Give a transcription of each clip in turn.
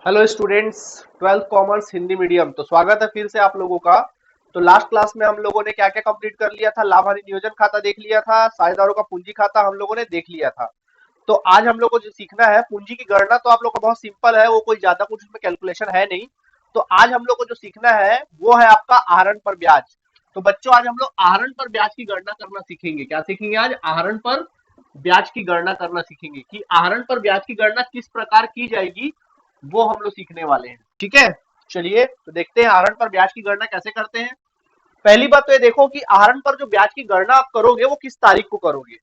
Hello students, twelfth commerce Hindi medium. तो स्वागत है फिर से आप लोगों का। तो लास्ट क्लास में हम लोगों ने क्या क्या कंप्लीट कर लिया था। लाभ हानि नियोजन खाता देख लिया था, साझेदारों का पूंजी खाता हम लोगों ने देख लिया था। तो आज हम लोग को जो सीखना है पूंजी की गणना, तो आप लोग का बहुत सिंपल है, वो कोई ज्यादा कुछ उसमें कैलकुलेशन है नहीं। तो आज हम लोग को जो सीखना है वो है आपका आहरण पर ब्याज। तो बच्चों आज हम लोग आहरण पर ब्याज की गणना करना सीखेंगे। क्या सीखेंगे आज? आहरण पर ब्याज की गणना करना सीखेंगे कि आहरण पर ब्याज की गणना किस प्रकार की जाएगी, वो हम लोग सीखने वाले हैं। ठीक है, चलिए तो देखते हैं आहरण पर ब्याज की गणना कैसे करते हैं। पहली बात तो ये देखो कि आहरण पर जो ब्याज की गणना आप करोगे वो किस तारीख को करोगे।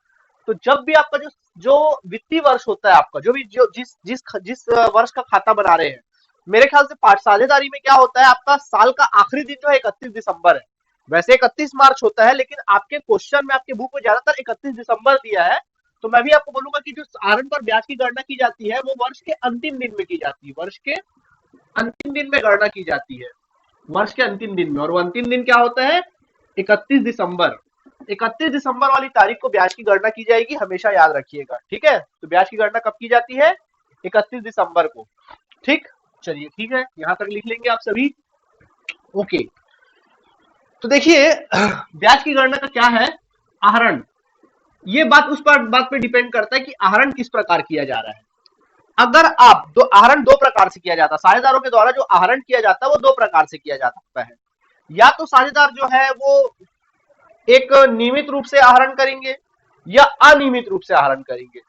तो जब भी आपका जो जो वित्तीय वर्ष होता है, आपका जो भी जो जिस जिस जिस वर्ष का खाता बना रहे हैं, मेरे ख्याल से साझेदारी में क्या होता है, आपका साल का आखिरी दिन जो है 31 दिसंबर है। वैसे 31 मार्च होता है, लेकिन आपके क्वेश्चन में आपके बुक में ज्यादातर 31 दिसंबर दिया है। तो मैं भी आपको बोलूंगा कि जो आहरण पर ब्याज की गणना की जाती है वो वर्ष के अंतिम दिन में की जाती है। वर्ष के अंतिम दिन में गणना की जाती है, वर्ष के अंतिम दिन में। और वो अंतिम दिन क्या होता है? 31 दिसंबर। 31 दिसंबर वाली तारीख को ब्याज की गणना की जाएगी, हमेशा याद रखिएगा। ठीक है, तो ब्याज की गणना कब की जाती है? 31 दिसंबर को। ठीक, चलिए ठीक है, यहां तक लिख लेंगे आप सभी। ओके, तो देखिए ब्याज की गणना का क्या है, आहरण। ये बात उस पर बात पे डिपेंड करता है कि आहरण किस प्रकार किया जा रहा है। अगर आप दो आहरण दो प्रकार से किया जाता है, साझेदारों के द्वारा जो आहरण किया जाता है वो दो प्रकार से किया जा सकता है। या तो साझेदार जो है वो एक नियमित रूप से आहरण करेंगे या अनियमित रूप से आहरण करेंगे।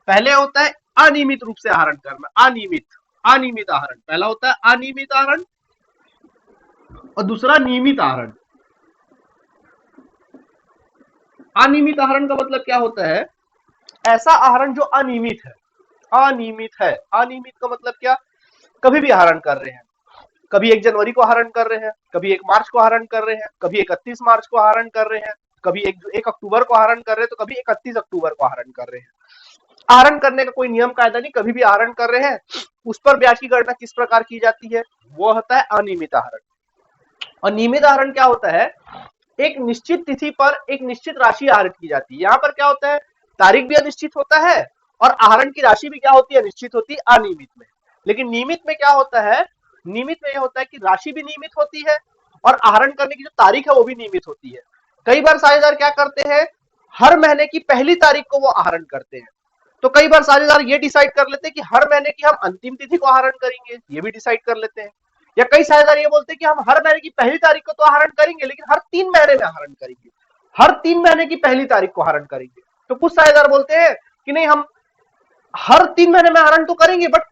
पहले होता है अनियमित रूप से आहरण करना, अनियमित आहरण पहला होता है अनियमित आहरण, और दूसरा नियमित आहरण। अनियमित आहरण का मतलब क्या होता है? ऐसा आहरण जो अनियमित है। अनियमित का मतलब क्या? कभी भी आहरण कर रहे हैं, कभी 1 जनवरी को आहरण कर रहे हैं, कभी 1 मार्च को आहरण कर रहे हैं, कभी 31 मार्च को आहरण कर रहे हैं, कभी एक अक्टूबर को आहरण कर रहे हैं, तो कभी 31 अक्टूबर को आहरण कर रहे हैं। आहरण करने का कोई नियम कायदा नहीं, कभी भी आहरण कर रहे हैं। उस पर ब्याज की गणना किस प्रकार की जाती है? वो होता है अनियमित आहरण। और नियमित आहरण क्या होता है? एक निश्चित तिथि पर एक निश्चित राशि आहरित की जाती है। यहाँ पर क्या होता है, तारीख भी अनिश्चित होता है और आहरण की राशि भी क्या होती है, निश्चित होती है अनियमित में। लेकिन नियमित में क्या होता है, नियमित में यह होता है कि राशि भी नियमित होती है और आहरण करने की जो तारीख है वो भी नियमित होती है। कई बार साझेदार क्या करते हैं, हर महीने की पहली तारीख को वो आहरण करते हैं। तो कई बार साझेदार ये डिसाइड कर लेते हैं कि हर महीने की हम अंतिम तिथि को आहरण करेंगे, ये भी डिसाइड कर लेते हैं। या कई साझेदार ये बोलते हैं कि हम हर महीने की पहली तारीख को तो आहरण करेंगे, लेकिन हर 3 महीने में आहरण करेंगे, हर 3 महीने की पहली तारीख को आहरण करेंगे। तो कुछ साझेदार बोलते हैं कि नहीं, हम हर 3 महीने में आहरण तो करेंगे, बट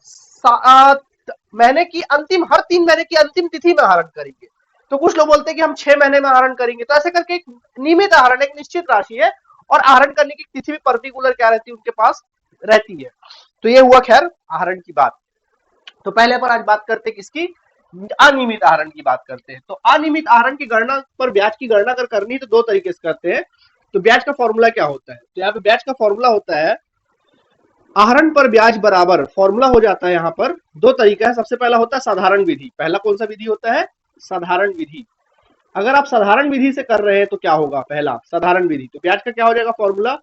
महीने की अंतिम हर 3 महीने की अंतिम तिथि में आहरण करेंगे। तो कुछ लोग बोलते हैं कि हम 6 महीने में आहरण करेंगे। तो ऐसे करके एक नियमित आहरण, एक निश्चित राशि है, और आहरण करने की तिथि भी पर्टिकुलर क्या रहती है, उनके पास रहती है। तो ये हुआ खैर आहरण की बात। तो पहले पर आज बात करते हैं किसकी? अनियमित आहरण की बात करते हैं। तो अनियमित आहरण की गणना पर ब्याज की गणना अगर करनी है तो दो तरीके से करते हैं। तो ब्याज का फॉर्मूला क्या होता है? तो यहाँ पे ब्याज का फॉर्मूला होता है आहरण पर ब्याज बराबर, फॉर्मूला हो जाता है यहाँ पर दो तरीका है। सबसे पहला होता है साधारण विधि। पहला कौन सा विधि होता है? साधारण विधि। अगर आप साधारण विधि से कर रहे हैं तो क्या होगा? पहला साधारण विधि, तो ब्याज का क्या हो जाएगा फॉर्मूला?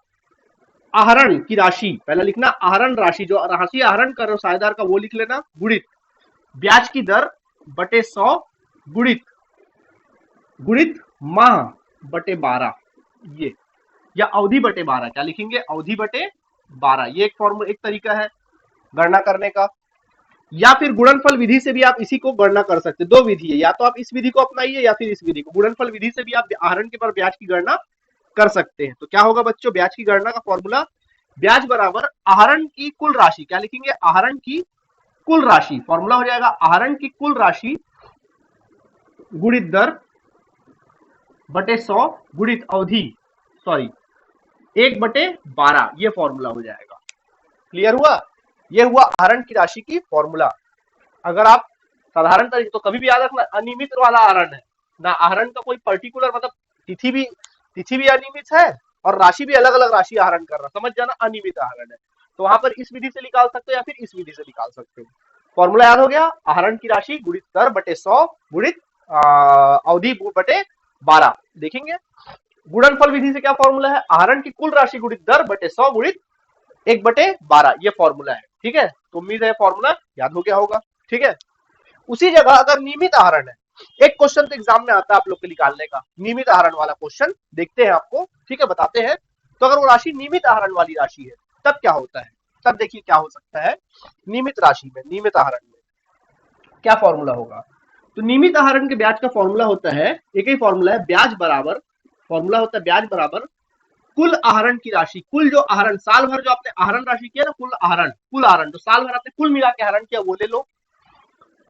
आहरण की राशि, पहला लिखना आहरण राशि, जो राशि आहरण कर रहे हो साझेदार का वो लिख लेना, गुणित ब्याज की दर बटे 100 गुणित गुणित माह बटे 12, ये, या अवधि बटे 12। क्या लिखेंगे? अवधि बटे 12। ये एक फॉर्मूला, एक तरीका है गणना करने का। या फिर गुणनफल विधि से भी आप इसी को गणना कर सकते हैं। दो विधि है, या तो आप इस विधि को अपनाइए या फिर इस विधि को। गुणनफल विधि से भी आप आहरण के पर ब्याज की गणना कर सकते हैं। तो क्या होगा बच्चों, ब्याज की गणना का फॉर्मूला ब्याज बराबर आहरण की कुल राशि। क्या लिखेंगे? आहरण की कुल राशि। फॉर्मूला हो जाएगा आहरण की कुल राशि गुणित दर बटे 100 गुणित अवधि, सॉरी 1/12, ये फॉर्मूला हो जाएगा। क्लियर हुआ? ये हुआ आहरण की राशि की फॉर्मूला। अगर आप साधारण तरीके, तो कभी भी याद रखना अनियमित वाला आहरण है ना, आहरण का कोई पर्टिकुलर मतलब तिथि भी अनियमित है और राशि भी अलग अलग राशि आहरण कर रहा, समझ जाना अनियमित आहरण है। तो वहां पर इस विधि से निकाल सकते हो या फिर इस विधि से निकाल सकते हो। फॉर्मूला याद हो गया, आहरण की राशि गुणित दर बटे 100 गुणित अवधि बटे 12। देखेंगे गुणनफल विधि से क्या फॉर्मूला है? आहरण की कुल राशि गुणित दर बटे 100 गुणित 1/12, ये फॉर्मूला है। ठीक है, तो उम्मीद है फॉर्मूला याद हो गया होगा। ठीक है। उसी जगह अगर नियमित आहरण है, एक क्वेश्चन तो एग्जाम में आता है आप लोग के निकालने का, नियमित आहरण वाला क्वेश्चन देखते हैं आपको, ठीक है, बताते हैं। तो अगर वो राशि नियमित आहरण वाली राशि है तब क्या होता है, तब देखिए क्या हो सकता है नियमित राशि में, नियमित आहरण में क्या फॉर्मूला होगा। तो नियमित आहरण के ब्याज का फॉर्मूला होता है, एक ही फॉर्मूला है, ब्याज बराबर, फॉर्मूला होता है ब्याज बराबर कुल आहरण की राशि, कुल जो आहरण साल भर जो आपने आहरण राशि किया ना, कुल आहरण जो साल भर आपने कुल मिला के आहरण किया वो ले लो,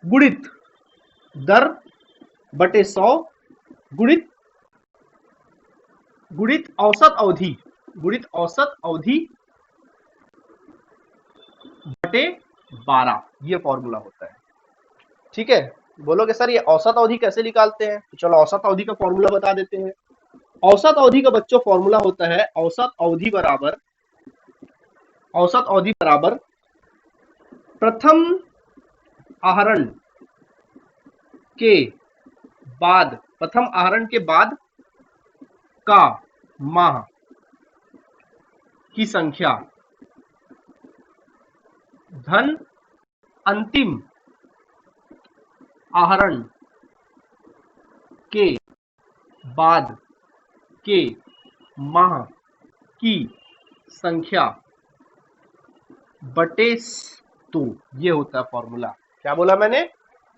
गुणित दर बटे 100 गुणित गुणित औसत अवधि, गुणित औसत अवधि बटे 12, ये फॉर्मूला होता है। ठीक है, बोलोगे सर ये औसत अवधि कैसे निकालते हैं, तो चलो औसत अवधि का फॉर्मूला बता देते हैं। औसत अवधि का बच्चों फॉर्मूला होता है औसत अवधि बराबर, औसत अवधि बराबर प्रथम आहरण के बाद, प्रथम आहरण के बाद का माह की संख्या धन अंतिम आहरण के बाद के माह की संख्या बटे 2, ये होता है फॉर्मूला। क्या बोला मैंने,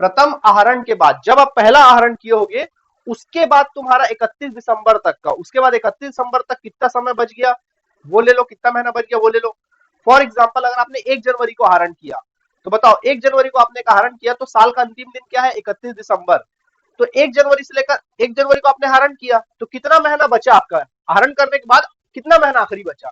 प्रथम आहरण के बाद, जब आप पहला आहरण किए होगे उसके बाद तुम्हारा 31 दिसंबर तक का, उसके बाद 31 दिसंबर तक कितना समय बच गया वो ले लो, कितना महीना बच गया वो ले लो। फॉर एग्जाम्पल अगर आपने 1 जनवरी को आहरण किया तो बताओ 1 जनवरी को आपने आहरण किया तो साल का अंतिम दिन क्या है 31 दिसंबर, तो 1 जनवरी से लेकर 1 जनवरी को आपने आहरण किया तो कितना महीना बचा आपका आहरण करने के बाद, कितना महीना आखिरी बचा,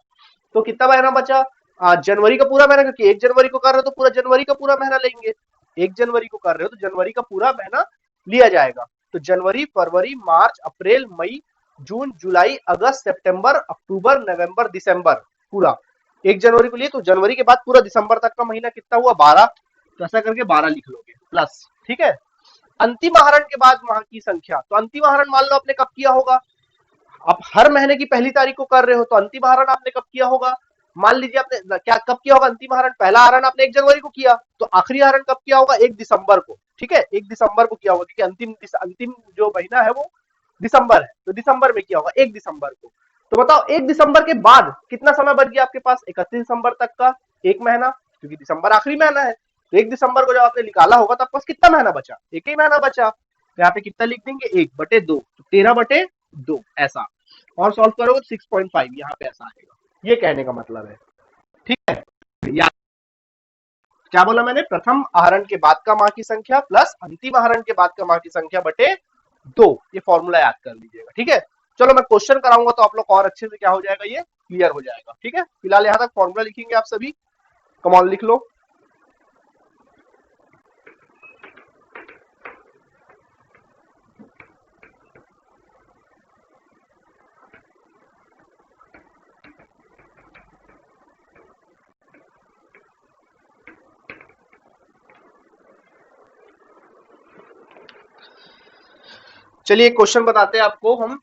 तो कितना महीना बचा जनवरी का पूरा महीना, क्योंकि 1 जनवरी को कर रहे हो तो पूरा जनवरी का पूरा महीना लेंगे, 1 जनवरी को कर रहे हो तो जनवरी का पूरा महीना लिया जाएगा। तो जनवरी फरवरी मार्च अप्रैल मई जून जुलाई अगस्त सितंबर अक्टूबर नवंबर दिसंबर पूरा 1 जनवरी को लिए, तो जनवरी के बाद पूरा दिसंबर तक का महीना कितना हुआ 12, तो ऐसा करके 12 लिख लोगे प्लस। ठीक है, अंतिम आहरण के बाद माह की संख्या, तो अंतिम आहरण मान लो आपने कब किया होगा, आप हर महीने की पहली तारीख को कर रहे हो तो अंतिम आहरण आपने कब किया होगा, मान लीजिए आपने क्या कब किया होगा अंतिम आहरण, पहला आहरण आपने 1 जनवरी को किया तो आखिरी आहरण कब किया होगा 1 दिसंबर को। ठीक है, 1 दिसंबर को किया होगा क्योंकि अंतिम जो महीना है वो दिसंबर है, तो दिसंबर में किया होगा 1 दिसंबर को। तो बताओ 1 दिसंबर के बाद कितना समय बच गया आपके पास 31 दिसंबर तक का, एक महीना, क्योंकि दिसंबर आखिरी महीना है, तो 1 दिसंबर को जब आपने निकाला होगा तो आपके पास कितना महीना बचा, एक ही महीना बचा, तो यहाँ पे कितना लिख देंगे 1/2, तो 13/2 ऐसा, और सॉल्व करोगे 6.5 यहाँ पे ऐसा आएगा, ये कहने का मतलब है। ठीक है, या क्या बोला मैंने, प्रथम आहरण के बाद का माह की संख्या प्लस अंतिम आहरण के बाद का माह की संख्या बटे 2, ये फॉर्मूला याद कर लीजिएगा। ठीक है, चलो मैं क्वेश्चन कराऊंगा तो आप लोग और अच्छे से क्या हो जाएगा, ये क्लियर हो जाएगा। ठीक है, फिलहाल यहां तक फॉर्मूला लिखेंगे आप सभी, कमॉन लिख लो। चलिए क्वेश्चन बताते हैं आपको हम,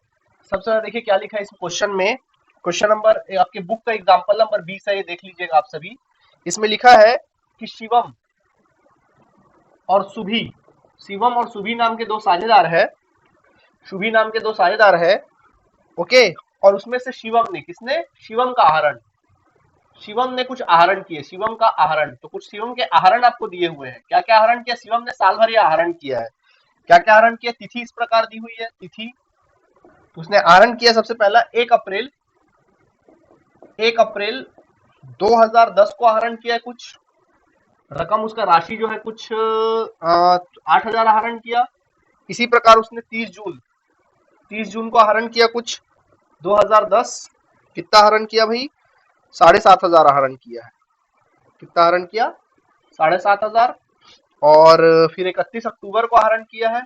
सबसे पहले देखिए क्या लिखा है इस क्वेश्चन में, क्वेश्चन नंबर आपके बुक का एग्जांपल नंबर 20 है, ये देख लीजिएगा आप सभी। इसमें लिखा है कि शिवम और सुभी, शिवम और सुभी नाम के दो साझेदार है, शुभी नाम के दो साझेदार है, ओके, और उसमें से शिवम ने, किसने, शिवम का आहरण, शिवम ने कुछ आहरण किए, शिवम का आहरण, तो कुछ शिवम के आहरण आपको दिए हुए हैं, क्या क्या आहरण किया शिवम ने, साल भर ये आहरण किया है, क्या क्या आहरण किया, तिथि इस प्रकार दी हुई है, तिथि उसने आहरण किया सबसे पहला 1 अप्रैल 2010 को आहरण किया है, कुछ रकम उसका राशि जो है कुछ 8,000 आहरण किया। इसी प्रकार उसने 30 जून को आहरण किया कुछ 2010, कितना आहरण किया भाई 7,500 आहरण किया है, कितना आहरण किया 7,500, और फिर 31 अक्टूबर को आहरण किया है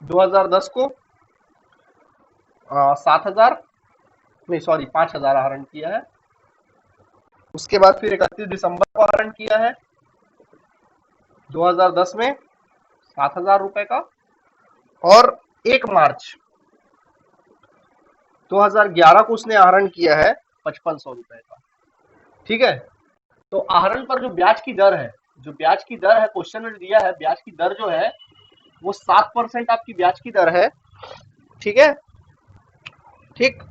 2010 को 7,000 नहीं सॉरी 5,000 आहरण किया है। उसके बाद फिर 31 दिसंबर को आहरण किया है 2010 में 7,000 रुपए का, और 1 मार्च 2011 को उसने आहरण किया है 5500 रुपए का। ठीक है, तो आहरण पर जो ब्याज की दर है, जो ब्याज की दर है क्वेश्चन में दिया है, ब्याज की दर जो है वो 7% आपकी ब्याज की दर है। ठीक है, ठीक।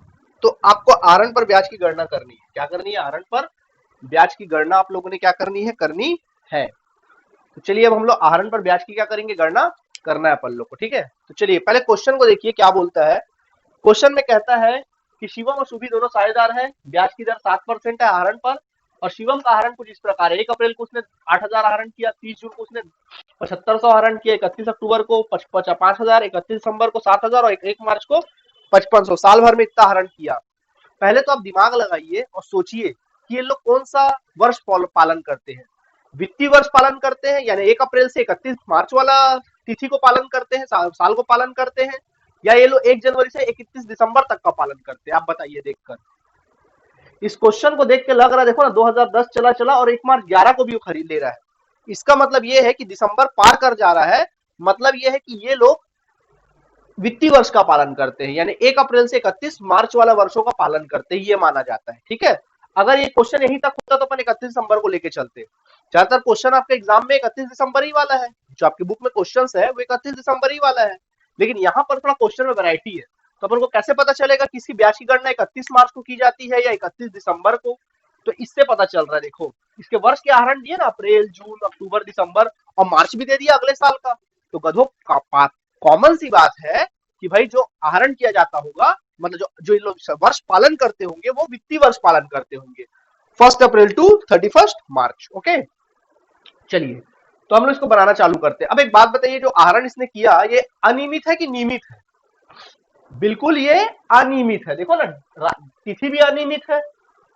तो आपको आहरण पर ब्याज की गणना करनी है। क्या करनी है? आहरण पर ब्याज की गणना आप लोगों ने क्या करनी है? करनी है। तो चलिए अब हम लोग आहरण पर ब्याज की क्या करेंगे? गणना करना है अपन लोग को। ठीक है, तो चलिए पहले क्वेश्चन को देखिए क्या बोलता है। क्वेश्चन में कहता है कि शिवम और सुभी दोनों साझेदार हैं, ब्याज की दर 7% है आहरण पर, और शिवम का आहरण कुछ इस प्रकार है। 1 अप्रैल को उसने 8,000 आहरण किया, 30 जून को उसने 7500 आहरण किया, 31 अक्टूबर को 5,000, 31 दिसंबर को 7,000 और 1 मार्च को 5,500। साल भर में इतना आहरण किया। पहले तो आप दिमाग लगाइए और सोचिए कि ये लोग कौन सा वर्ष पालन करते हैं। वित्तीय वर्ष पालन करते हैं, यानी 1 अप्रैल से 31 मार्च वाला तिथि को पालन करते हैं, साल को पालन करते हैं, या ये लोग 1 जनवरी से 31 दिसंबर तक का पालन करते हैं? आप बताइए देखकर। इस क्वेश्चन को देख के लग रहा है, देखो ना, 2010 चला चला और 1 मार्च 11 को भी वो खरीद ले रहा है। इसका मतलब ये है कि दिसंबर पार कर जा रहा है। मतलब ये है कि ये लोग वित्तीय वर्ष का पालन करते हैं, यानी 1 अप्रैल से 31 मार्च वाला वर्षों का पालन करते हैं, ये माना जाता है। ठीक है, अगर ये क्वेश्चन यहीं तक होता तो अपन 31 दिसंबर को लेके चलते। ज्यादातर क्वेश्चन आपके एग्जाम में 31 दिसंबर ही वाला है, जो आपकी बुक में क्वेश्चन है वो 31 दिसंबर ही वाला है। लेकिन यहाँ पर थोड़ा क्वेश्चन में वैरायटी है, तो अपन को कैसे पता चलेगा कि इसकी ब्याज की गणना 31 मार्च को की जाती है या 31 दिसंबर को? तो इससे पता चल रहा है, देखो इसके वर्ष के आहरण दिए ना, अप्रैल, जून, अक्टूबर, दिसंबर और मार्च भी दे दिया अगले साल का। तो गधों कॉमन सी बात है कि भाई जो आहरण किया जाता होगा, मतलब जो जो लोग वर्ष पालन करते होंगे वो वित्तीय वर्ष पालन करते होंगे, 1 अप्रैल टू 31 मार्च। ओके, चलिए तो हम लोग इसको बनाना चालू करते हैं। अब एक बात बताइए, जो आहरण इसने किया ये अनियमित है कि नियमित है? बिल्कुल ये अनियमित है। देखो ना, तिथि भी अनियमित है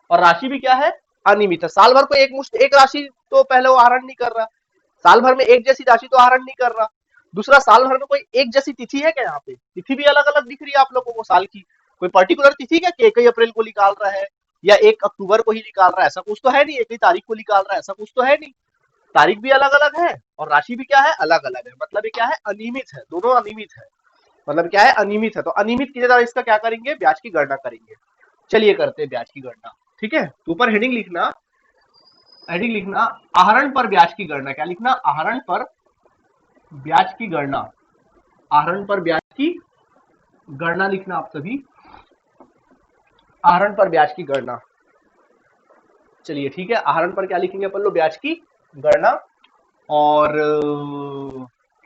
और राशि भी क्या है? अनियमित है। साल भर को एक मुश्त एक राशि तो पहले वो आहरण नहीं कर रहा, साल भर में एक जैसी राशि तो आहरण नहीं कर रहा। दूसरा, साल भर में कोई एक जैसी तिथि है क्या? यहाँ पे तिथि भी अलग अलग दिख रही है आप लोगों को साल की। कोई पर्टिकुलर तिथि क्या कि 1 अप्रैल को निकाल रहा है या 1 अक्टूबर को ही निकाल रहा है? ऐसा कुछ तो है नहीं। एक ही तारीख को निकाल रहा है, ऐसा कुछ तो है नहीं। तारीख भी अलग अलग है और राशि भी क्या है? अलग अलग है। मतलब ये क्या है? अनियमित है, दोनों अनियमित है। मतलब क्या है? अनियमित है। तो अनियमित की जगह इसका क्या करेंगे? ब्याज की गणना करेंगे। चलिए करते हैं ब्याज की गणना। ठीक है, तो ऊपर हेडिंग लिखना आहरण पर ब्याज की गणना। क्या लिखना? आहरण पर ब्याज की गणना। आहरण पर ब्याज की गणना लिखना आप सभी, आहरण पर ब्याज की गणना। चलिए ठीक है, आहरण पर क्या लिखेंगे अपन लोग? ब्याज की गणना। और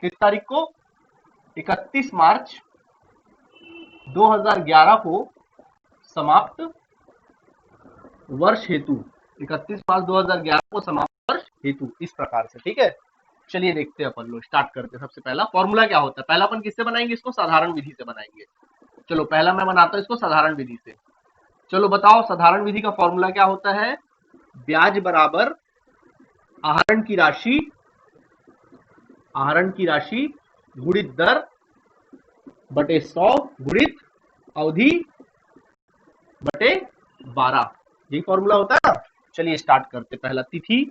किस तारीख को? 31 मार्च 2011 को समाप्त वर्ष हेतु, 31 मार्च 2011 को समाप्त वर्ष हेतु, इस प्रकार से। ठीक है, चलिए देखते हैं अपन लोग, स्टार्ट करते हैं। सबसे पहला फॉर्मूला क्या होता है? पहला अपन किससे बनाएंगे इसको? साधारण विधि से बनाएंगे। चलो पहला मैं बनाता हूं इसको साधारण विधि से। चलो बताओ साधारण विधि का फॉर्मूला क्या होता है? ब्याज बराबर आहरण की राशि, आहरण की राशि गुणित दर बटे 100 गुणित अवधि बटे 12, यही फॉर्मूला होता है ना। चलिए स्टार्ट करते। पहला तिथि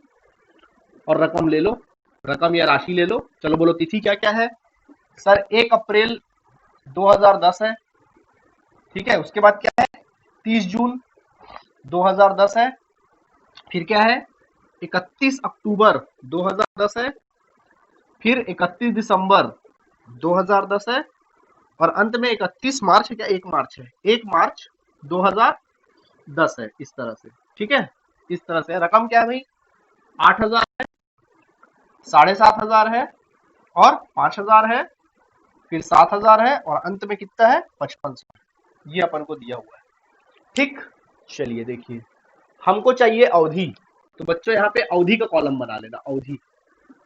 और रकम ले लो, रकम या राशि ले लो। चलो बोलो तिथि क्या क्या है? सर 1 अप्रैल 2010 है। ठीक है, उसके बाद क्या है? 30 जून 2010 है। फिर क्या है? 31 अक्टूबर 2010 है। फिर 31 दिसंबर 2010 है और अंत में 31 मार्च है। क्या 1 मार्च है? 1 मार्च 2010 है, इस तरह से। ठीक है, इस तरह से। रकम क्या है भाई? 8,000 है, 7,500 है और 5,000 है, फिर 7,000 है और अंत में कितना है? 5,500। ये अपन को दिया हुआ है। ठीक, चलिए देखिए, हमको चाहिए अवधि। तो बच्चों यहाँ पे अवधि का कॉलम बना लेना, अवधि।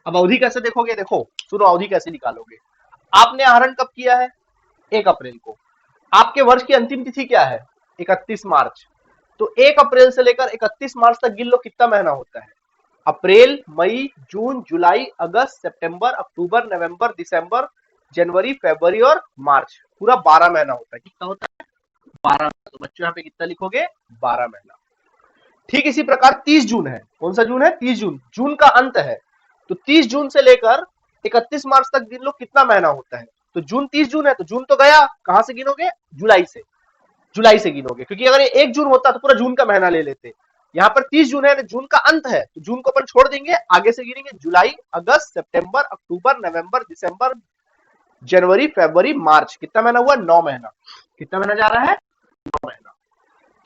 अब अवधि कैसे देखोगे? देखो सुनो, अवधि कैसे निकालोगे। आपने आहरण कब किया है? 1 अप्रैल को। आपके वर्ष की अंतिम तिथि क्या है? 31 मार्च। तो 1 अप्रैल से लेकर 31 मार्च तक गिन लो कितना महीना होता है। अप्रैल, मई, जून, जुलाई, अगस्त, सितंबर, अक्टूबर, नवंबर, दिसंबर, जनवरी, फरवरी और मार्च, पूरा 12 महीना होता है। कितना होता है? 12। तो बच्चों यहाँ पे कितना लिखोगे? 12 महीना। ठीक इसी प्रकार 30 जून है। कौन सा जून है? 30 जून। जून का अंत है, तो 30 जून से लेकर 31 मार्च तक गिन लो कितना महीना होता है। तो जून 30 जून है, तो जून तो गया, कहां से गिनोगे? जुलाई से। जुलाई से गिनोगे, क्योंकि अगर ये 1 जून होता तो पूरा जून का महीना ले लेते। यहाँ पर 30 जून है, जून का अंत है, तो जून को अपन छोड़ देंगे, आगे से गिनेंगे जुलाई, अगस्त, सितंबर, अक्टूबर, नवंबर, दिसंबर, जनवरी, फरवरी, मार्च। कितना महीना हुआ? 9 महीना। कितना महीना जा रहा है? 9 महीना।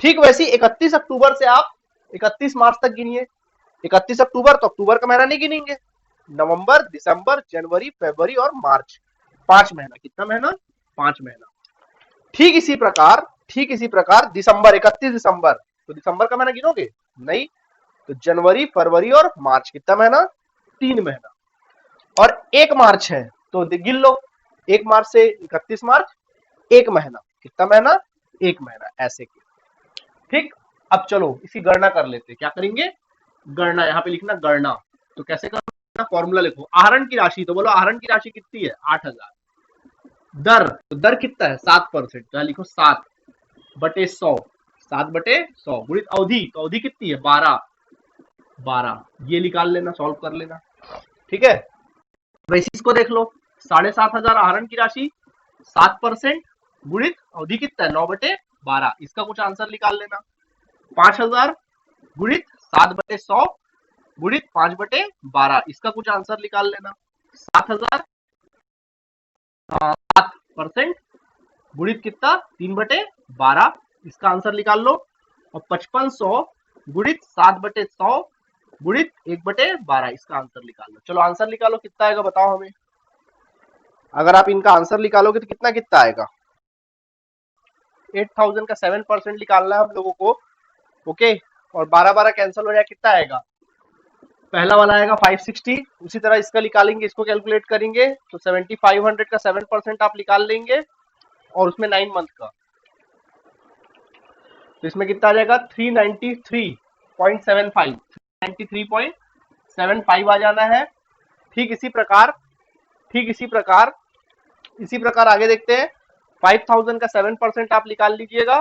ठीक वैसे 31 अक्टूबर से आप 31 मार्च तक गिनिए। 31 अक्टूबर तो अक्टूबर का महीना नहीं गिनेंगे, नवंबर, दिसंबर, जनवरी, फरवरी और मार्च, 5 महीना। कितना महीना? 5 महीना। ठीक इसी प्रकार दिसंबर, 31 दिसंबर, तो दिसंबर का महीना गिनोगे? नहीं। तो जनवरी, फरवरी और मार्च, कितना महीना? 3 महीना। और 1 मार्च है तो गिन लो, 1 मार्च से 31 मार्च, 1 महीना। कितना महीना? 1 महीना। ऐसे की। ठीक। अब चलो इसी गणना कर लेते हैं। क्या करेंगे? गणना। यहाँ पे लिखना गणना। तो कैसे करना? फॉर्मूला लिखो। आहरण की राशि, तो बोलो आहरण की राशि कितनी है? 8000। दर, तो दर कितना है? 7%। तो लिखो 7/100, 7/100 गुणित अवधि, तो अवधि कितनी है? 12। ये निकाल लेना, सॉल्व कर लेना। ठीक है। वैसे इसको देख लो, 7500 आहरण की राशि, 7% गुणित अवधि कितना है? 9/12। इसका कुछ आंसर निकाल लेना। 5000 गुणित 7/100 गुणित 5/12, इसका कुछ आंसर निकाल लेना। 7000 7% गुणित कितना? 3/12, इसका आंसर निकाल लो। और 5500 गुणित 7/100 गुणित 1/12, इसका आंसर निकाल लो। चलो आंसर निकालो, कितना आएगा बताओ हमें। अगर आप इनका आंसर निकालोगे तो कितना कितना आएगा? 8000 का 7% निकालना है हम लोगों को। ओके। और 12 कैंसिल हो जाए, कितना आएगा? पहला वाला आएगा 560। उसी तरह इसका निकालेंगे, इसको कैलकुलेट करेंगे तो 7500 का 7% आप निकाल लेंगे, और उसमें 9 मंथ का, तो इसमें कितना आ जाएगा? 393.75, 393.75 आ जाना है। ठीक इसी प्रकार आगे देखते हैं। 5000 का 7% आप निकाल लीजिएगा,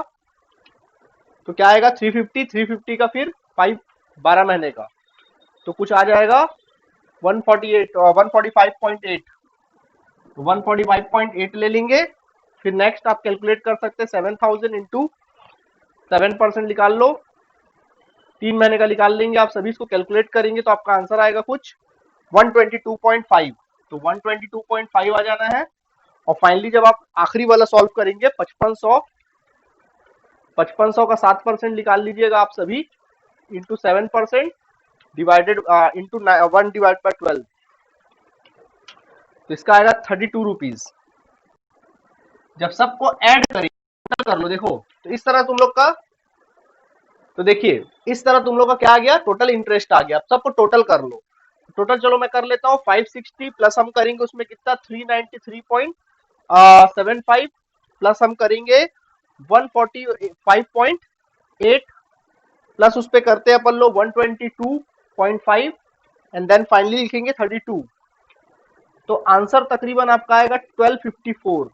तो क्या आएगा? 350 का फिर 12 महीने का, तो कुछ आ जाएगा 145.8, 145.8 ले लेंगे। फिर नेक्स्ट आप कैलकुलेट कर सकते हैं, 7000 इंटू 7% निकाल लो, 3 महीने का निकाल लेंगे आप सभी, इसको कैलकुलेट करेंगे तो आपका आंसर आएगा कुछ 122.5। तो 122.5 आ जाना है। और फाइनली जब आप आखिरी वाला सॉल्व करेंगे, 5500 का 7% निकाल लीजिएगा आप सभी, इंटू 7% डिवाइडेड इंटू 1/12, तो इसका आएगा 32 रुपीज। जब सबको ऐड करेंगे, कर लो, देखो तो इस तरह तुम लोग का, तो देखिए इस तरह तुम लोग का क्या आ गया? टोटल इंटरेस्ट आ गया। अब सबको टोटल कर लो। टोटल चलो मैं कर लेता हूँ। 560 प्लस हम करेंगे उसमें कितना? 393.75 प्लस हम करेंगे 145.8 प्लस उस पे करते हैं अपन लोग 122.5 एंड देन फाइनली लिखेंगे 32। तो आंसर तकरीबन आपका आएगा 1254।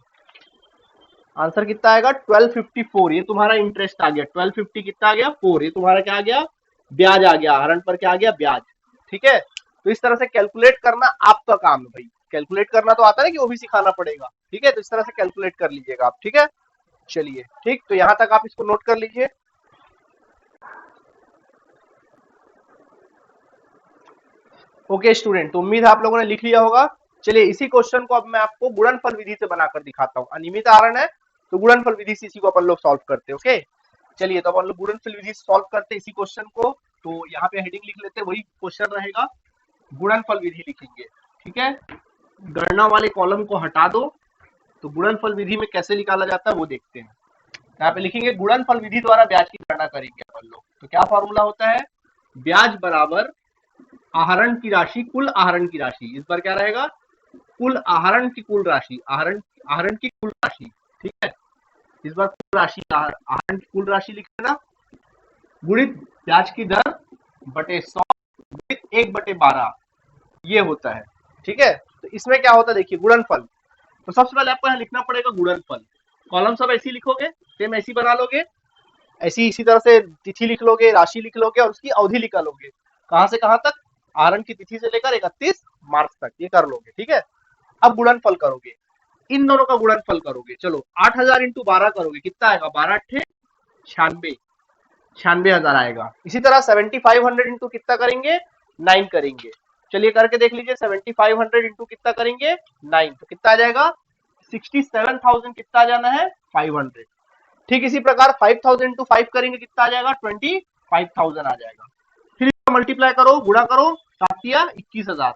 आंसर कितना आएगा? 1254। ये तुम्हारा इंटरेस्ट आ गया। 1250 कितना आ गया? 4। ये तुम्हारा क्या आ गया? ब्याज आ गया। आहरण पर क्या आ गया? ब्याज। ठीक है। तो इस तरह से कैलकुलेट करना आपका काम है भाई। कैलकुलेट करना तो आता है ना, कि वो भी सिखाना पड़ेगा। ठीक है। तो इस तरह से कैलकुलेट कर लीजिएगा आप। ठीक है। चलिए ठीक, तो यहां तक आप इसको नोट कर लीजिए। ओके स्टूडेंट, तो उम्मीद है आप लोगों ने लिख लिया होगा। चलिए इसी क्वेश्चन को अब मैं आपको गुणनफल विधि से बनाकर दिखाता हूँ। अनियमित आहरण है तो गुणनफल विधि से इसी को अपन लोग सॉल्व करते हैं। ओके। चलिए तो अपन लोग गुणनफल विधि से सॉल्व करते हैं इसी क्वेश्चन को। तो यहाँ पे हेडिंग लिख लेते हैं, वही क्वेश्चन रहेगा, गुणनफल विधि लिखेंगे। ठीक है। गणना वाले कॉलम को हटा दो, तो गुणनफल विधि में कैसे निकाला जाता है वो देखते हैं। यहाँ पे लिखेंगे गुणनफल विधि द्वारा ब्याज की गणना करेंगे अपन लोग। तो क्या फॉर्मूला होता है? ब्याज बराबर आहरण की राशि, कुल आहरण की राशि। इस बार क्या रहेगा? कुल आहरण की कुल राशि, आहरण की कुल राशि। ठीक है। इस बार कुल राशि, आहरण की कुल राशि लिख लेना, गुणित ब्याज की दर बटे 100 गुणित 1/12, ये होता है। ठीक है। तो इसमें क्या होता है देखिए, गुणनफल। तो सबसे पहले आपको यहाँ लिखना पड़ेगा गुणनफल। कॉलम सब ऐसी लिखोगे, सेम ऐसी बना लोगे, ऐसी इसी तरह से तिथि लिख लोगे, राशि लिख लोगे, और उसकी अवधि निकालोगे। कहां से कहां तक? आहरण की तिथि से लेकर 31 मार्च तक, ये कर लोगे। ठीक है। अब गुणनफल करोगे, इन दोनों का गुणनफल करोगे। चलो 8000 इंटू 12 करोगे, कितना आएगा? 12 अट्ठे 96। 96,000 आएगा। इसी तरह 7500 इंटू कितना करेंगे 9 करेंगे। चलिए करके देख लीजिए 7500 इंटू कितना करेंगे 9 तो कितना आ जाएगा 67,000 कितना आ जाना है 500। ठीक इसी प्रकार 5000 इंटू 5 करेंगे कितना आ जाएगा 25,000 आ जाएगा। फिर इसका मल्टीप्लाई करो गुणा करो 7 या 21,000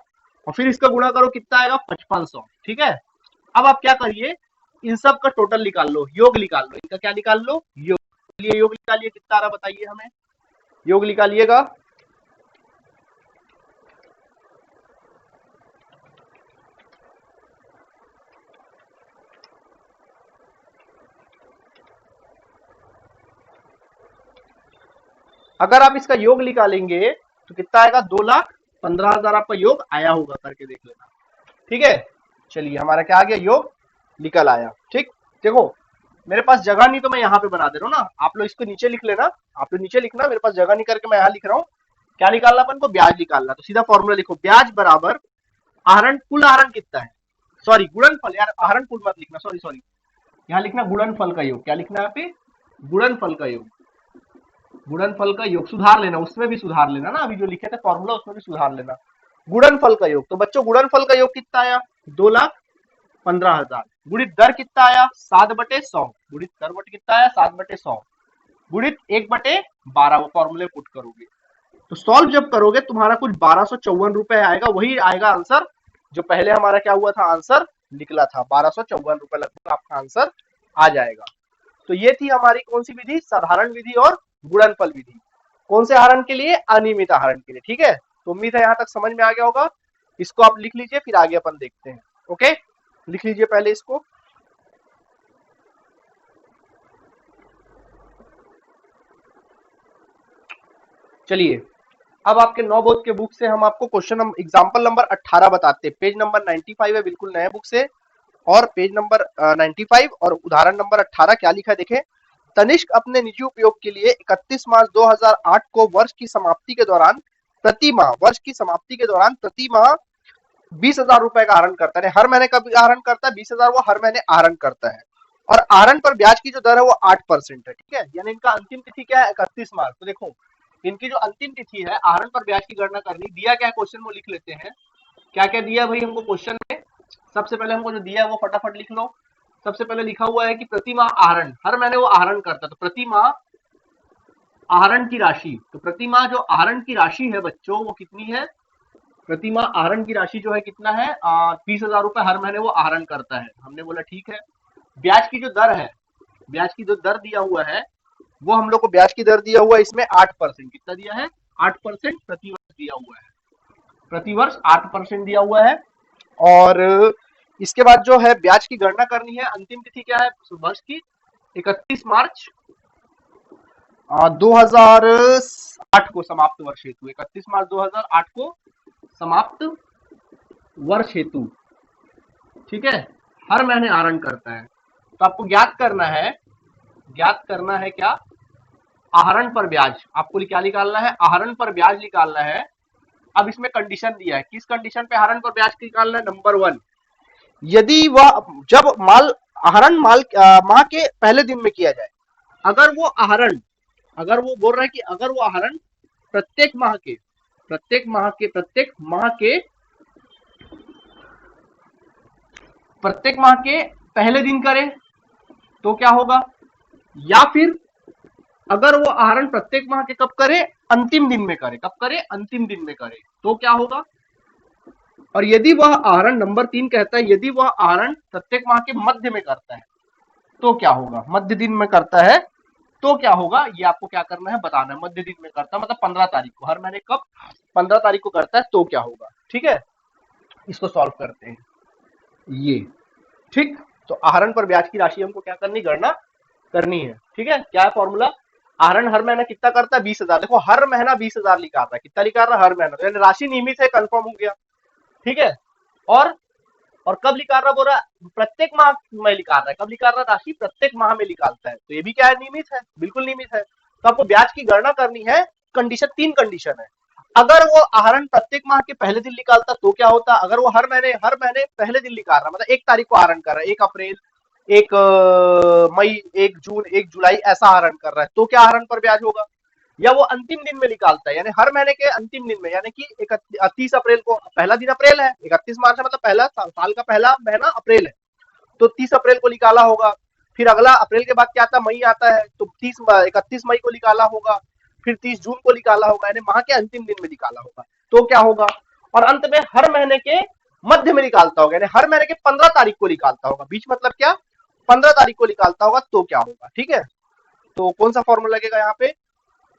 और फिर इसका गुणा करो कितना आएगा 5500। ठीक है अब आप क्या करिए इन सब का टोटल निकाल लो योग निकाल लो इनका क्या निकाल लो योग। चलिए योग निकालिए कितना आ रहा बताइए हमें योग निकालिएगा। अगर आप इसका योग निकालेंगे तो कितना आएगा 2,15,000 आपका योग आया होगा करके देख लेना। ठीक है चलिए हमारा क्या आ गया योग निकल आया। ठीक देखो मेरे पास जगह नहीं तो मैं यहाँ पे बना दे रहा हूँ ना आप लोग इसको नीचे लिख लेना। आप लोग नीचे लिखना मेरे पास जगह नहीं करके मैं यहाँ लिख रहा हूँ। क्या निकालना अपन को ब्याज निकालना तो सीधा फॉर्मूला लिखो ब्याज बराबर आहरण कुल आहरण कितना है सॉरी गुणनफल यार आहरण कुल मत लिखना सॉरी सॉरी यहाँ लिखना गुणनफल का योग। क्या लिखना है यहाँ पे गुणनफल का योग। गुणनफल का योग सुधार लेना उसमें भी सुधार लेना ना अभी जो लिखे थे फॉर्मूला उसमें भी सुधार लेना। गुणनफल का योग तो बच्चों गुणनफल का योग कितना आया 2,15,000 गुणित दर कितना आया 7/100 गुणित दर बटे कितना आया 7/100 गुणित 1/12 वो फॉर्मूले पुट करोगे तो सॉल्व जब करोगे तुम्हारा कुछ 1254 रुपए आएगा। वही आएगा आंसर जो पहले हमारा क्या हुआ था आंसर निकला था 1254 रुपए लगभग आपका आंसर आ जाएगा। तो ये थी हमारी कौन सी विधि साधारण विधि और गुणनफल विधि कौन से आहरण के लिए अनियमित आहरण के लिए। ठीक है तो उम्मीद है यहाँ तक समझ में आ गया होगा। इसको आप लिख लीजिए फिर आगे अपन देखते हैं। ओके लिख लीजिए पहले इसको। चलिए अब आपके 9 बोध के बुक से हम आपको क्वेश्चन एग्जांपल नंबर 18 बताते हैं। पेज नंबर 95 है बिल्कुल नए बुक से और पेज नंबर 95 और उदाहरण नंबर 18 क्या लिखा है देखें। तनिष्क अपने निजी उपयोग के लिए 31 मार्च 2008 को वर्ष की समाप्ति के दौरान प्रति माह 20,000 रुपए का आहरण करता है। हर महीने का आहरण करता है 20,000 वो हर महीने आहरण करता है और आहरण पर ब्याज की जो दर है वो 8% है। ठीक है यानी इनका अंतिम तिथि क्या है 31 मार्च। तो देखो इनकी जो अंतिम तिथि है आहरण पर ब्याज की गणना करनी दिया क्या है क्वेश्चन वो लिख लेते हैं। क्या क्या दिया भाई हमको क्वेश्चन में सबसे पहले हमको जो दिया है वो फटाफट लिख लो। सबसे पहले लिखा हुआ है कि प्रति माह आहरण हर महीने वो आहरण करता है तो प्रति माह आहरण की राशि तो प्रति माह जो आहरण की राशि है बच्चों वो कितनी है प्रति माह आहरण की राशि जो है कितना है 20,000 रुपए हर महीने वो आहरण करता है। हमने बोला ठीक है। ब्याज की जो दर है ब्याज की जो दर दिया हुआ है वो हम लोग को ब्याज की दर दिया हुआ है इसमें 8% कितना दिया है 8% प्रतिवर्ष दिया हुआ है प्रतिवर्ष 8% दिया हुआ है। और इसके बाद जो है ब्याज की गणना करनी है अंतिम तिथि क्या है वर्ष की 31 मार्च 2008 को समाप्त वर्ष हेतु 31 मार्च 2008 को समाप्त वर्ष हेतु। ठीक है हर महीने आहरण करता है तो आपको ज्ञात करना है क्या आहरण पर ब्याज आपको क्या निकालना है आहरण पर ब्याज निकालना है। अब इसमें कंडीशन दिया है किस कंडीशन पे आहरण पर ब्याज निकालना है नंबर 1 यदि वह जब माल आहरण माह के पहले दिन में किया जाए अगर वो बोल रहा है कि अगर वो आहरण प्रत्येक माह के पहले दिन करे तो क्या होगा या फिर अगर वो आहरण प्रत्येक माह के कब करे अंतिम दिन में करे कब करे अंतिम दिन में करे तो क्या होगा। और यदि वह आहरण नंबर 3 कहता है यदि वह आहरण प्रत्येक माह के मध्य में करता है तो क्या होगा मध्य दिन में करता है तो क्या होगा ये आपको क्या करना है बताना है। मध्य दिन में करता है मतलब 15 तारीख को हर महीने कब 15 तारीख को करता है तो क्या होगा। ठीक है इसको सॉल्व करते हैं ये। ठीक तो आहरण पर ब्याज की राशि हमको क्या करनी गणना करनी है। ठीक है क्या है फॉर्मूला आहरण हर महीना कितना करता है 20,000 देखो हर महीना 20,000 लिखा आता है कितना लिखा रहा है हर महीना तो राशि नियमित है कंफर्म हो गया। ठीक है और कब निकाल रहा बोल रहा प्रत्येक माह में निकाल रहा है कब निकाल रहा राशि प्रत्येक माह में निकालता है तो ये भी क्या है नियमित है बिल्कुल नियमित है। तो आपको ब्याज की गणना करनी है कंडीशन 3 कंडीशन है। अगर वो आहरण प्रत्येक माह के पहले दिन निकालता तो क्या होता अगर वो हर महीने पहले दिन निकाल रहा मतलब 1 तारीख को आहरण कर रहा है 1 अप्रैल 1 मई 1 जून 1 जुलाई ऐसा आहरण कर रहा है तो क्या आहरण पर ब्याज होगा या वो अंतिम दिन में निकालता है, यानी हर महीने के अंतिम दिन में, यानी कि 31 अप्रैल को, पहला दिन अप्रैल है, 31 मार्च है, मतलब पहला साल का पहला महीना अप्रैल है, तो 30 अप्रैल को निकाला होगा। फिर अगला अप्रैल के बाद क्या आता है, मई आता है, तो 31 मई को निकाला होगा। फिर 30 जून को निकाला होगा, यानी माह के अंतिम दिन में निकाला होगा, तो क्या होगा। और अंत में हर महीने के मध्य में निकालता होगा, यानी हर महीने के 15 तारीख को निकालता होगा, बीच मतलब क्या, 15 तारीख को निकालता होगा, तो क्या होगा। ठीक है, तो कौन सा फॉर्मूला लगेगा यहाँ पे,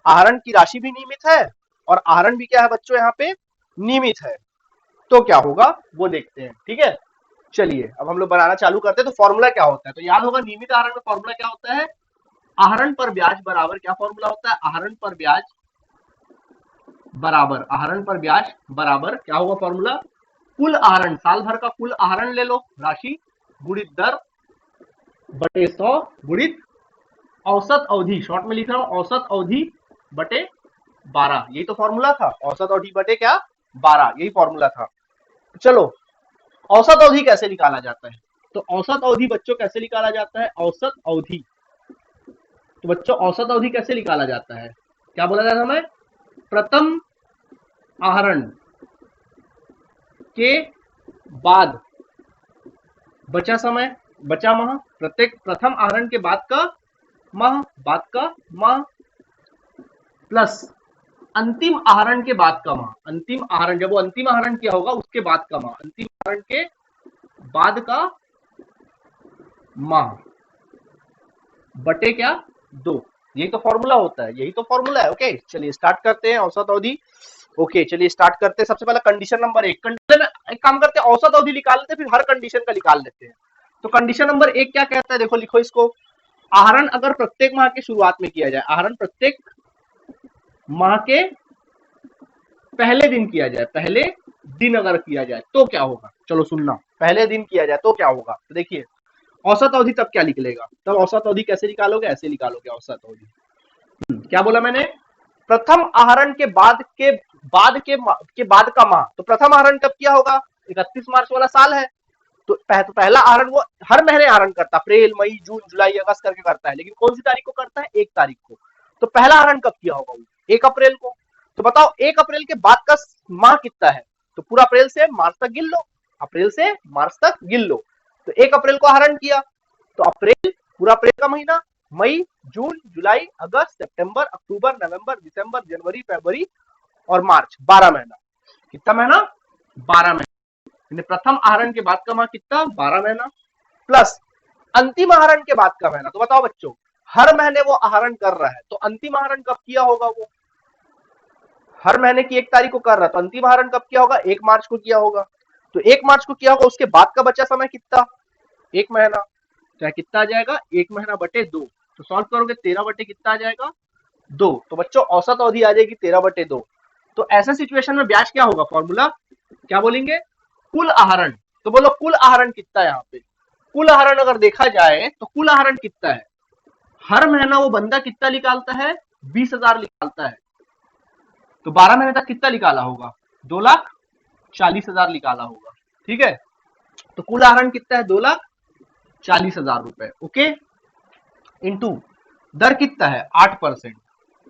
आहरण की राशि भी नियमित है और आहरण भी क्या है बच्चों यहाँ पे नियमित है, तो क्या होगा वो देखते हैं। ठीक है, चलिए अब हम लोग बनाना चालू करते हैं। तो फॉर्मूला क्या होता है, तो याद होगा नियमित आहरण में फॉर्मूला क्या होता है, आहरण पर ब्याज बराबर, क्या फॉर्मूला होता है, आहरण पर ब्याज बराबर, आहरण पर ब्याज बराबर क्या होगा फॉर्मूला, कुल आहरण, साल भर का कुल आहरण ले लो राशि, गुणित दर बटे 100 गुणित औसत अवधि, शॉर्ट में लिख रहा हूं औसत अवधि बटे 12, यही तो फॉर्मूला था, औसत अवधि बटे क्या 12, यही फॉर्मूला था। चलो औसत अवधि कैसे निकाला जाता है, तो औसत अवधि बच्चों कैसे निकाला जाता है, औसत अवधि, तो बच्चों औसत अवधि कैसे निकाला जाता है, क्या बोला जाता है हमें, प्रथम आहरण के बाद बचा समय, बचा माह, प्रत्येक प्रथम आहरण के बाद का माह, बाद का माह, प्लस अंतिम आहरण के बाद का माह, अंतिम आहरण जब वो अंतिम आहरण किया होगा उसके बाद का माह, अंतिम आहरण के बाद का माह बटे क्या 2, यही तो फॉर्मूला होता है, यही तो फॉर्मूला है। ओके चलिए स्टार्ट करते हैं औसत अवधि। ओके चलिए स्टार्ट करते हैं। सबसे पहले कंडीशन नंबर 1, कंडीशन एक काम करते हैं, औसत अवधि निकाल लेते हैं, फिर हर कंडीशन का निकाल लेते हैं। तो कंडीशन नंबर 1 क्या कहता है, देखो लिखो इसको, आहरण अगर प्रत्येक माह की शुरुआत में किया जाए, आहरण प्रत्येक माह के पहले दिन किया जाए, पहले दिन अगर किया जाए तो क्या होगा, चलो सुनना, पहले दिन किया जाए तो क्या होगा। तो देखिए औसत अवधि तब क्या निकलेगा, तब औसत अवधि कैसे निकालोगे, ऐसे निकालोगे औसत अवधि। क्या बोला मैंने, प्रथम आहरण के बाद के बाद का माह, तो प्रथम आहरण कब किया होगा, 31 मार्च वाला साल है, तो पहला आहरण वो हर महीने आहरण करता है, अप्रैल मई जून जुलाई अगस्त करके करता है, लेकिन कौन सी तारीख को करता है, 1 तारीख को। तो पहला आहरण कब किया होगा वो 1 अप्रैल को। तो बताओ 1 अप्रैल के बाद का माह कितना है, तो पूरा अप्रैल से मार्च तक गिन लो, अप्रैल से मार्च तक गिन लो। तो 1 अप्रैल को आहरण किया, तो अप्रैल पूरा अप्रैल का महीना, मई जून जुलाई अगस्त सितंबर अक्टूबर नवंबर दिसंबर जनवरी फरवरी और मार्च, 12 महीना, कितना महीना 12 महीना, प्रथम आहरण के बाद का माह कितना 12 महीना, प्लस अंतिम आहरण के बाद का महीना। तो बताओ बच्चों हर महीने वो आहरण कर रहा है, तो अंतिम आहरण कब किया होगा, वो हर महीने की 1 तारीख को कर रहा है, तो अंतिम आहरण कब किया होगा, 1 मार्च को किया होगा। तो 1 मार्च को किया होगा, उसके बाद का बचा समय कितना, 1 महीना, चाहे कितना आ जाएगा 1 महीना बटे 2, तो सॉल्व करोगे 13 बटे कितना आ जाएगा 2, तो बच्चों औसत अवधि आ जाएगी 13 बटे 2। तो ऐसे सिचुएशन में ब्याज क्या होगा, फॉर्मूला क्या बोलेंगे, कुल आहरण। तो बोलो कुल आहरण कितना है, यहाँ पे कुल आहरण अगर देखा जाए तो कुल आहरण कितना है, हर महीना वो बंदा कितना निकालता है 20,000 निकालता है, तो 12 महीने तक कितना निकाला होगा 2,40,000 निकाला होगा। ठीक है, तो कुल आहरण कितना है 2,40,000 रुपए। ओके, इंटू दर कितना है 8%,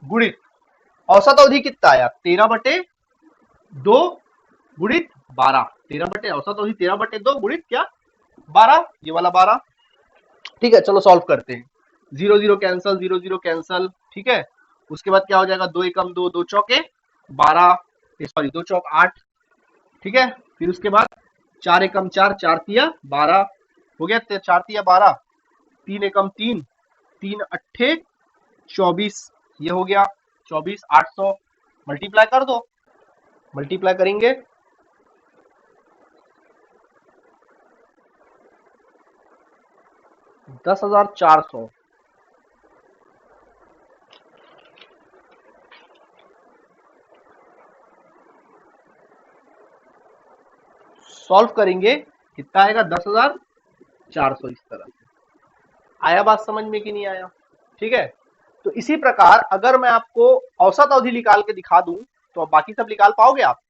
गुणित औसत अवधि कितना आया 13 बटे 2 गुणित 12, 13 बटे औसत अवधि 13 बटे 2 गुणित क्या 12, ये वाला 12। ठीक है चलो सॉल्व करते हैं, 0 0 कैंसल, 0 0 कैंसल। ठीक है, उसके बाद क्या हो जाएगा, 2 एकम 2, 2 चौके 12, सॉरी 2 चौक 8। ठीक है, फिर उसके बाद 4 एकम 4, 4 तिया 12 हो गया, 4 तिया 12, 3 एकम 3, 3 अट्ठे 24, ये हो गया 24, 800 मल्टीप्लाई कर दो, मल्टीप्लाई करेंगे 10,400, सॉल्व करेंगे कितना आएगा 10,400, इस तरह से आया, बात समझ में कि नहीं आया। ठीक है, तो इसी प्रकार अगर मैं आपको औसत अवधि निकाल के दिखा दूं तो बाकी सब निकाल पाओगे आप।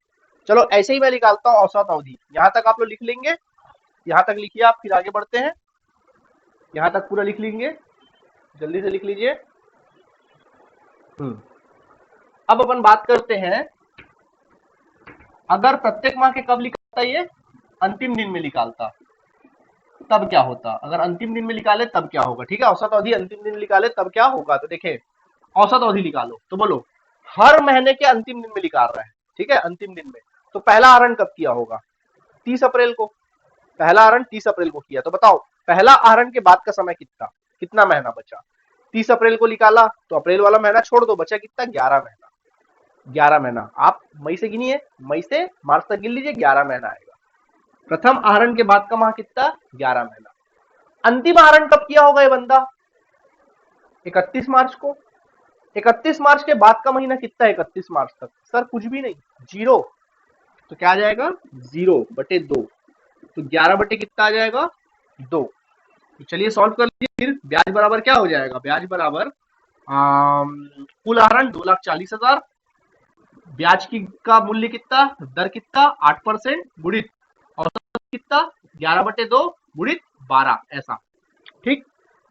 चलो ऐसे ही मैं निकालता हूं औसत अवधि, यहां तक आप लोग लिख लेंगे, यहां तक लिखिए आप, फिर आगे बढ़ते हैं, यहां तक पूरा लिख लेंगे, जल्दी से लिख लीजिए। अब अपन बात करते हैं, अगर प्रत्येक माह के कब निकालता ये, अंतिम दिन में निकालता, तब क्या होता? अगर अंतिम दिन में निकाले तब क्या होगा? ठीक है, औसत अवधि अंतिम दिन में निकाले तब क्या होगा? तो देखिए औसत अवधि निकालो, तो बोलो हर महीने के अंतिम दिन में निकाल रहा है, ठीक है, अंतिम दिन में, तो पहला आहरण कब किया होगा? 30 अप्रैल को। पहला आहरण 30 अप्रैल को किया, तो बताओ पहला आहरण के बाद का समय कितना, कितना महीना बचा? 30 अप्रैल को निकाला तो अप्रैल वाला महीना छोड़ दो, बचा कितना? 11 महीना। 11 महीना आप मई से गिनिए, मई से मार्च तक गिन लीजिए, 11 महीना आएगा। प्रथम आहरण के बाद का माह कितना? 11 महीना। अंतिम आहरण कब किया होगा ये बंदा? 31 मार्च को। 31 मार्च के बाद का महीना कितना है 31 मार्च तक? सर कुछ भी नहीं, जीरो। तो क्या आ जाएगा? 0/2। तो 11 बटे कितना आ जाएगा? 2। तो चलिए सॉल्व कर लीजिए। फिर ब्याज बराबर क्या हो जाएगा? ब्याज बराबर कुल आहरण 2,40,000, ब्याज की का मूल्य कितना, दर कितना, 8% गुणित औसत कितना, 11/2 गुणित 12, ऐसा। ठीक,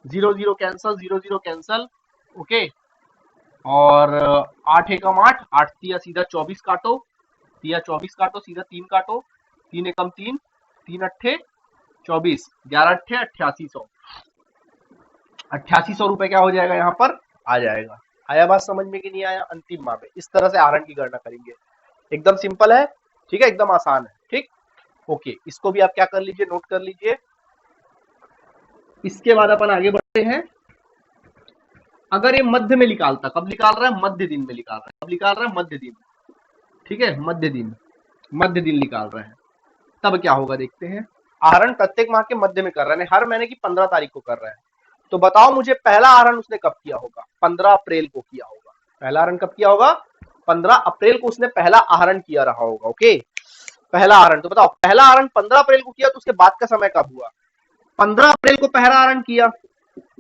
0 0 कैंसल, 0 0 कैंसल, ओके। और 8 एकम 8, 8 तिया सीधा 24 काटो, तिया 24 काटो, सीधा 3 काटो, 3 एकम 3, 3 अट्ठे 24, 11 अट्ठे 8800, 8800 रुपए क्या हो जाएगा? यहाँ पर आ जाएगा। आया बात समझ में कि नहीं आया? अंतिम माह में इस तरह से आहरण की गणना करेंगे, एकदम सिंपल है, ठीक है, एकदम आसान है। ठीक, ओके, इसको भी आप क्या कर लीजिए, नोट कर लीजिए। इसके बाद अपन आगे बढ़ते हैं। अगर ये मध्य में निकालता, कब निकाल रहा है? मध्य दिन में निकाल रहा है। कब निकाल रहा है? मध्य दिन, ठीक है, मध्य दिन, मध्य दिन निकाल रहे हैं, तब क्या होगा देखते हैं। आहरण प्रत्येक माह के मध्य में कर रहे हैं, हर महीने की 15 तारीख को कर रहे हैं। तो बताओ मुझे पहला आहरण उसने कब किया होगा? 15 अप्रैल को किया होगा। पहला आहरण कब किया होगा? 15 अप्रैल को उसने पहला आहरण किया रहा होगा, ओके। पहला आहरण, तो बताओ पहला आहरण 15 अप्रैल को किया, तो उसके बाद का समय कब हुआ? 15 अप्रैल को पहला आहरण किया,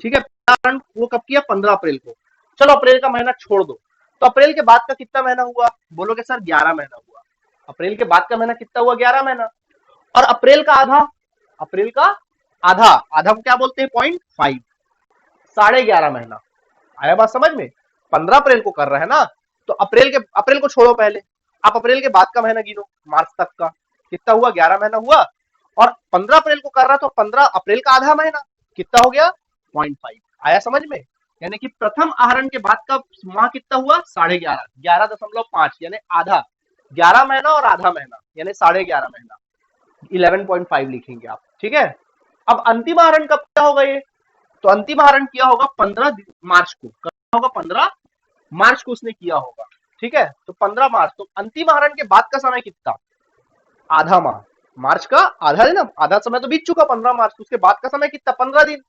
ठीक है, पहला आहरण वो कब किया? 15 अप्रैल को। चलो अप्रैल का महीना छोड़ दो, तो अप्रैल के बाद का कितना महीना हुआ? बोलोगे सर 11 महीना हुआ। अप्रैल के बाद का महीना कितना हुआ? 11 महीना। और अप्रैल का आधा, अप्रैल का आधा, आधा को क्या बोलते हैं? 0.5, 11.5 महीना। आया बात समझ में? 15 अप्रैल को कर रहे हैं ना, तो अप्रैल को छोड़ो पहले, आप अप्रैल के बाद का महीना गिनो, मार्च तक का कितना हुआ? 11 महीना हुआ। और 15 अप्रैल को कर रहा, तो 15 अप्रैल का आधा महीना कितना हो गया? 0.5। आया समझ में? यानी कि प्रथम आहरण के बाद का माह कितना हुआ? 11.5, 11.5, यानी आधा, 11 महीना और आधा महीना, यानी 11.5 महीना, 11.5 लिखेंगे आप, ठीक है। अब अंतिम आहरण कब क्या होगा ये? तो अंतिम आहरण किया होगा 15 मार्च को, कब होगा? 15 मार्च को उसने किया होगा, ठीक है। तो 15 मार्च, तो अंतिम आहरण के बाद का समय कितना? आधा माह, मार्च का आधा है ना, आधा समय तो बीत चुका 15 मार्च, तो उसके बाद का समय कितना? 15 दिन,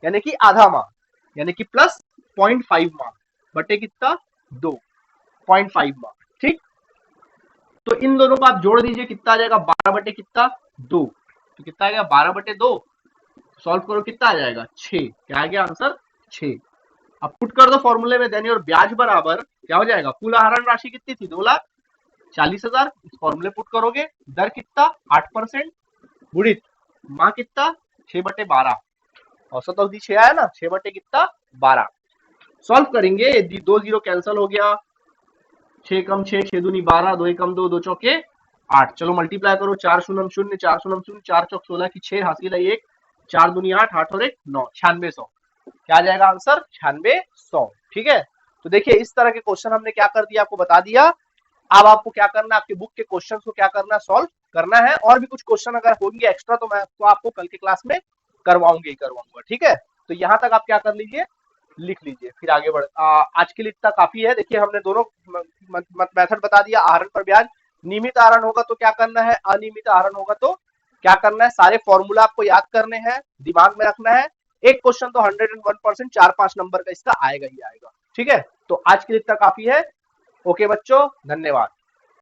यानी कि आधा माह, यानी कि प्लस 0.5 माह बटे कितना? 2.5 माह, ठीक। तो इन दोनों को आप जोड़ दीजिए, कितना आ जाएगा? 12 बटे कितना? 2। तो कितना आ गया? 12/2। सॉल्व करो, कितना आ जाएगा? 6। क्या आ गया आंसर? 6। अब पुट कर दो फॉर्मूले में देनी, और ब्याज बराबर क्या हो जाएगा? कुल आहरण राशि कितनी थी? 2,40,000। इस फॉर्मूले पुट करोगे, दर कितना? 8% गुणित माह कितना? 6/12। औसत अवधि 6 आया ना, 6 बटे कितना? 12। सॉल्व करेंगे, 2 0 कैंसिल हो गया, 6 कम 6, 6 दूनी 12, 2 एकम 2, 2 चौके 8। चलो मल्टीप्लाई करो, 4 शून्य 0, 4 शून्य 0, 4 चौक 16 की 6, हासिल है 1, 4 दूनी 8, 8 और 1 9, 9600। क्या आ जाएगा आंसर? 9600, ठीक है। तो देखिए इस तरह के क्वेश्चन हमने क्या कर दिया, आपको बता दिया। अब आपको क्या करना है, आपके बुक के क्वेश्चन को क्या करना है? सॉल्व करना है। और भी कुछ क्वेश्चन अगर होंगे एक्स्ट्रा, तो मैं तो आपको कल के क्लास में करवाऊंगा, ठीक है। तो यहाँ तक आप क्या कर लीजिए, लिख लीजिए, फिर आगे बढ़। आज के लिए इतना काफी है। देखिए हमने दोनों मेथड बता दिया। आहरण पर ब्याज, नियमित आहरण होगा तो क्या करना है, अनियमित आहरण होगा तो क्या करना है, सारे फॉर्मूला आपको याद करने हैं, दिमाग में रखना है। एक क्वेश्चन तो 101% 4-5 नंबर का इसका आएगा ही आएगा, ठीक है। तो आज के लिए इतना काफी है। ओके बच्चों, धन्यवाद।